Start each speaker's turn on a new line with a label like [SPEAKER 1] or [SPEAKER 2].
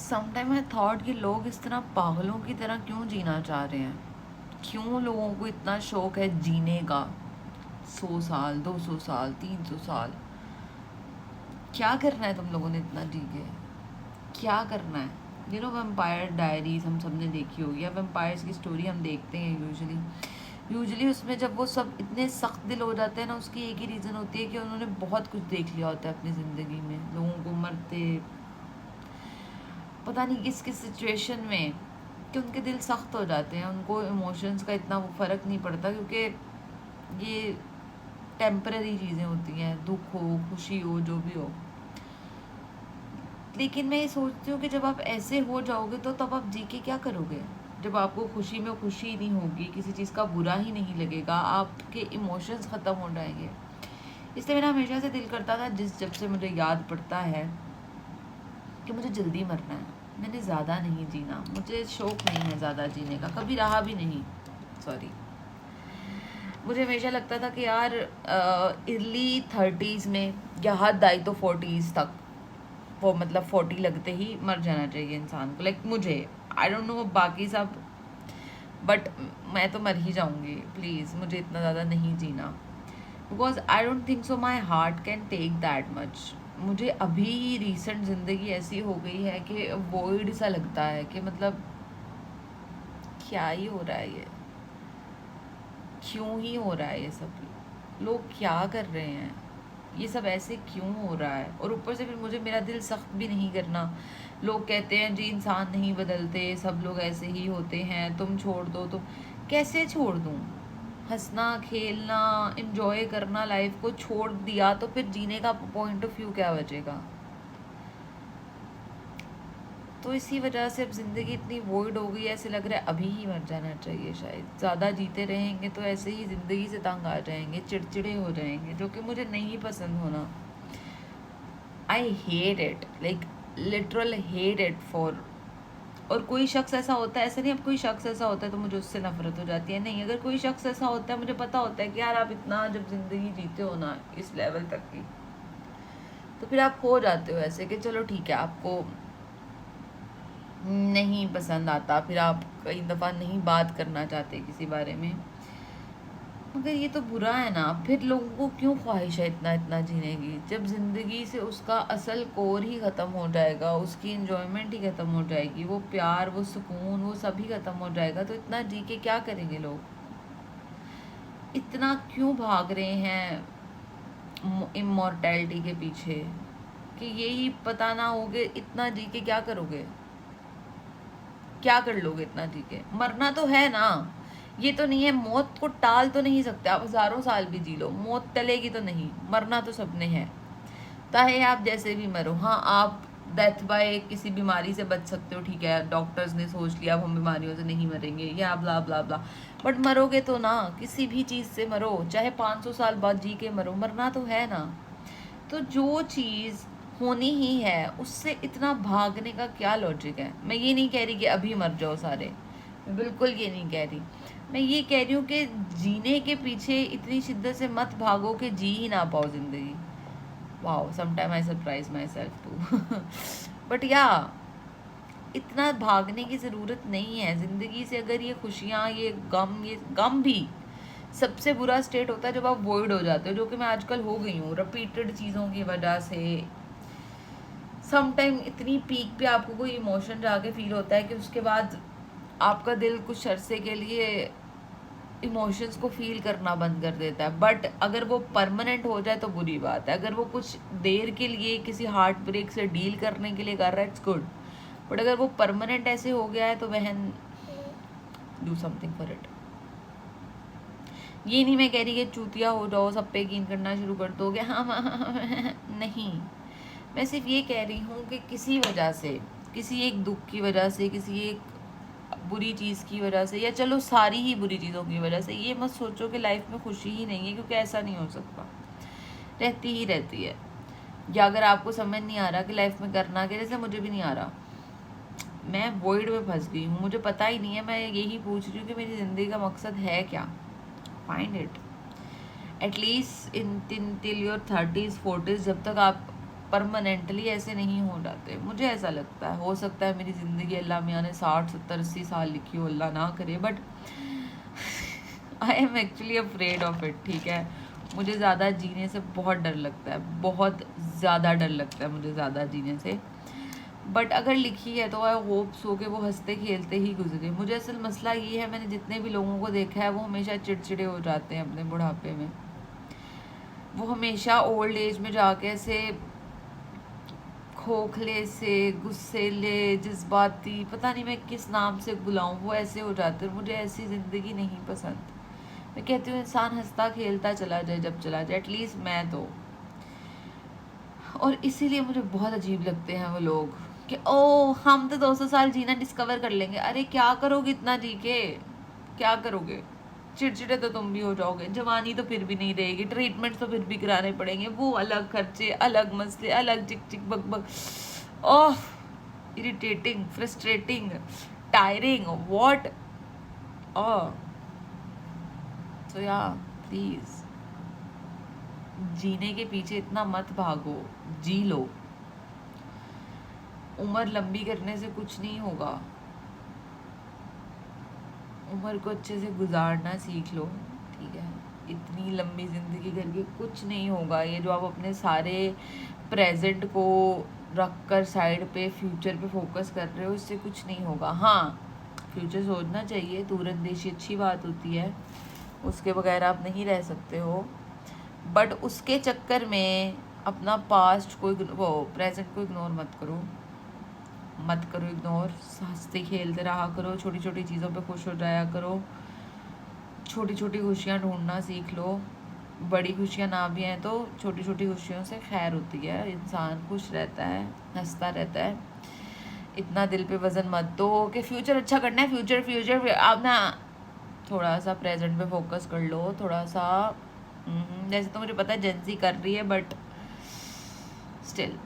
[SPEAKER 1] Sometime I thought कि लोग इस तरह पागलों की तरह क्यों जीना चाह रहे हैं, क्यों लोगों को इतना शौक है जीने का। 100 साल, 200 साल, 300 साल, क्या करना है तुम लोगों ने इतना जी के? क्या करना है? वेम्पायर डायरीज हम सब ने देखी होगी, या वेम्पायर्स की स्टोरी हम देखते हैं यूजुअली उसमें जब वो सब इतने सख्त दिल हो जाते हैं ना, उसकी एक ही रीज़न होती है कि उन्होंने बहुत कुछ देख लिया होता है अपनी ज़िंदगी में, लोगों को मरते पता नहीं किस किस सिचुएशन में, कि उनके दिल सख्त हो जाते हैं। उनको इमोशंस का इतना वो फ़र्क नहीं पड़ता, क्योंकि ये टेम्पररी चीज़ें होती हैं, दुख हो खुशी हो जो भी हो। लेकिन मैं ये सोचती हूँ कि जब आप ऐसे हो जाओगे तो तब आप जी के क्या करोगे? जब आपको खुशी में खुशी नहीं होगी, किसी चीज़ का बुरा ही नहीं लगेगा, आपके इमोशंस ख़त्म हो जाएंगे। इसलिए मेरा हमेशा से दिल करता था, जब से मुझे याद पड़ता है कि मुझे जल्दी मरना है, मैंने ज़्यादा नहीं जीना, मुझे शौक़ नहीं है ज़्यादा जीने का, कभी रहा भी नहीं। सॉरी, मुझे हमेशा लगता था कि यार अर्ली 30s में या हद आई तो 40s तक, वो मतलब 40 लगते ही मर जाना चाहिए इंसान को। लाइक मुझे, आई डोंट नो बाकी सब, बट मैं तो मर ही जाऊंगी। प्लीज़ मुझे इतना ज़्यादा नहीं जीना, because I don't think so my heart can take that much. मुझे अभी रिसेंट ज़िंदगी ऐसी हो गई है कि वॉइड सा लगता है कि मतलब क्या ही हो रहा है ये, क्यों ही हो रहा है ये सब, लोग क्या कर रहे हैं, ये सब ऐसे क्यों हो रहा है। और ऊपर से फिर मुझे मेरा दिल सख्त भी नहीं करना। लोग कहते हैं जी इंसान नहीं बदलते, सब लोग ऐसे ही होते हैं, तुम छोड़ दो। तुम कैसे छोड़ दूँ? हंसना खेलना एंजॉय करना लाइफ को छोड़ दिया तो फिर जीने का पॉइंट ऑफ व्यू क्या बचेगा? तो इसी वजह से अब ज़िंदगी इतनी वॉइड हो गई, ऐसे लग रहा है अभी ही मर जाना चाहिए शायद। ज़्यादा जीते रहेंगे तो ऐसे ही ज़िंदगी से तंग आ जाएंगे, चिड़चिड़े हो जाएंगे, जो कि मुझे नहीं पसंद होना। I hate it, like literal hate it for. और कोई शख्स ऐसा होता है, ऐसा नहीं, अब कोई शख्स ऐसा होता है तो मुझे उससे नफरत हो जाती है, नहीं। अगर कोई शख्स ऐसा होता है, मुझे पता होता है कि यार आप इतना जब ज़िंदगी जीते हो ना इस लेवल तक की, तो फिर आप हो जाते हो ऐसे कि चलो ठीक है, आपको नहीं पसंद आता, फिर आप कई दफ़ा नहीं बात करना चाहते किसी बारे में। मगर ये तो बुरा है ना, फिर लोगों को क्यों ख्वाहिश है इतना इतना जीने की, जब ज़िंदगी से उसका असल कोर ही ख़त्म हो जाएगा, उसकी इन्जॉयमेंट ही ख़त्म हो जाएगी, वो प्यार, वो सुकून, वो सभी ख़त्म हो जाएगा, तो इतना जी के क्या करेंगे लोग? इतना क्यों भाग रहे हैं इमॉर्टैलिटी के पीछे, कि यही पता ना हो कि इतना जी के क्या करोगे, क्या कर लोगे इतना जी के? मरना तो है ना, ये तो नहीं है, मौत को टाल तो नहीं सकते आप, हज़ारों साल भी जी लो, मौत टलेगी तो नहीं, मरना तो सबने है, चाहे आप जैसे भी मरो। हाँ, आप डेथ बाय किसी बीमारी से बच सकते हो, ठीक है, डॉक्टर्स ने सोच लिया अब हम बीमारियों से नहीं मरेंगे, या ब्ला ब्ला ब्ला, बट मरोगे तो ना, किसी भी चीज़ से मरो, चाहे 500 साल बाद जी के मरो, मरना तो है ना। तो जो चीज़ होनी ही है उससे इतना भागने का क्या लॉजिक है? मैं ये नहीं कह रही कि अभी मर जाओ सारे, मैं बिल्कुल ये नहीं कह रही। मैं ये कह रही हूँ कि जीने के पीछे इतनी शिद्दत से मत भागो कि जी ही ना पाओ ज़िंदगी। Wow, sometime I surprise myself too, but या इतना भागने की ज़रूरत नहीं है ज़िंदगी से। अगर ये खुशियाँ, ये गम भी सबसे बुरा स्टेट होता है जब आप वॉइड हो जाते हो, जो कि मैं आजकल हो गई हूँ रिपीटेड चीज़ों की वजह से। समटाइम इतनी पीक पे आपको कोई इमोशन जाके फील होता है कि उसके बाद आपका दिल कुछ अरसे के लिए इमोशंस को फील करना बंद कर देता है। बट अगर वो परमानेंट हो जाए तो बुरी बात है। अगर वो कुछ देर के लिए किसी हार्ट ब्रेक से डील करने के लिए कर रहा है, इट्स गुड। बट अगर वो परमानेंट ऐसे हो गया है तो बहन, डू समथिंग फॉर इट। ये नहीं मैं कह रही कि चूतिया हो जाओ, सब पे यकीन करना शुरू कर दोगे, हाँ नहीं। मैं सिर्फ ये कह रही हूँ कि किसी वजह से, किसी एक दुख की वजह से, किसी एक बुरी चीज़ की वजह से, या चलो सारी ही बुरी चीज़ों की वजह से, ये मत सोचो कि लाइफ में खुशी ही नहीं है, क्योंकि ऐसा नहीं हो सकता, रहती ही रहती है। या अगर आपको समझ नहीं आ रहा कि लाइफ में करना क्या, जैसे मुझे भी नहीं आ रहा, मैं वॉइड में फंस गई हूँ, मुझे पता ही नहीं है, मैं यही पूछ रही हूँ कि मेरी ज़िंदगी का मकसद है क्या। Find it at least in till your 30s 40s, जब तक आप परमानेंटली ऐसे नहीं हो जाते, मुझे ऐसा लगता है। हो सकता है मेरी ज़िंदगी अल्लाह मियाँ ने 60 70 80 साल लिखी हो, अल्लाह ना करे, but I am actually afraid of it. ठीक है, मुझे ज़्यादा जीने से बहुत डर लगता है, बहुत ज़्यादा डर लगता है मुझे ज़्यादा जीने से। बट अगर लिखी है तो आई होप सो कि वो हंसते खेलते ही गुजरे। मुझे असल मसला ये है, मैंने जितने भी लोगों को देखा है वो हमेशा चिड़चिड़े हो जाते हैं अपने बुढ़ापे में। वो हमेशा ओल्ड एज में जाके ऐसे खोखले से, गुस्सेले, जज्बाती, पता नहीं मैं किस नाम से बुलाऊं, वो ऐसे हो जाते हैं। मुझे ऐसी ज़िंदगी नहीं पसंद। मैं कहती हूँ इंसान हंसता खेलता चला जाए जब चला जाए, एटलीस्ट मैं तो। और इसीलिए मुझे बहुत अजीब लगते हैं वो लोग कि ओ हम तो 200 साल जीना डिस्कवर कर लेंगे। अरे क्या करोगे इतना जी के, क्या करोगे? चिड़चिड़े तो तुम भी हो जाओगे, जवानी तो फिर भी नहीं रहेगी, ट्रीटमेंट तो फिर भी कराने पड़ेंगे, वो अलग खर्चे, अलग मसले, अलग चिक चिक बक बक। ओह, इरिटेटिंग, फ्रस्ट्रेटिंग, टायरिंग, व्हाट। ओह, सो या प्लीज जीने के पीछे इतना मत भागो, जी लो। उम्र लंबी करने से कुछ नहीं होगा, उम्र को अच्छे से गुजारना सीख लो। ठीक है, इतनी लंबी ज़िंदगी करके कुछ नहीं होगा। ये जो आप अपने सारे प्रेजेंट को रख कर साइड पे फ्यूचर पे फोकस कर रहे हो, इससे कुछ नहीं होगा। हाँ, फ्यूचर सोचना चाहिए, दूरंदेशी अच्छी बात होती है, उसके बगैर आप नहीं रह सकते हो। बट उसके चक्कर में अपना पास्ट को वो प्रेजेंट को इग्नोर मत करो, मत करो इग्नोर। हंसते खेलते रहा करो, छोटी छोटी चीज़ों पे खुश हो जाया करो, छोटी छोटी खुशियाँ ढूंढना सीख लो। बड़ी खुशियाँ ना भी हैं तो छोटी छोटी खुशियों से खैर होती है, इंसान खुश रहता है, हंसता रहता है। इतना दिल पे वजन मत दो कि फ्यूचर अच्छा करना है, फ्यूचर फ्यूचर। आप ना थोड़ा सा प्रेजेंट पे फोकस कर लो, थोड़ा सा। जैसे तो मुझे पता है जेंजी कर रही है, बट स्टिल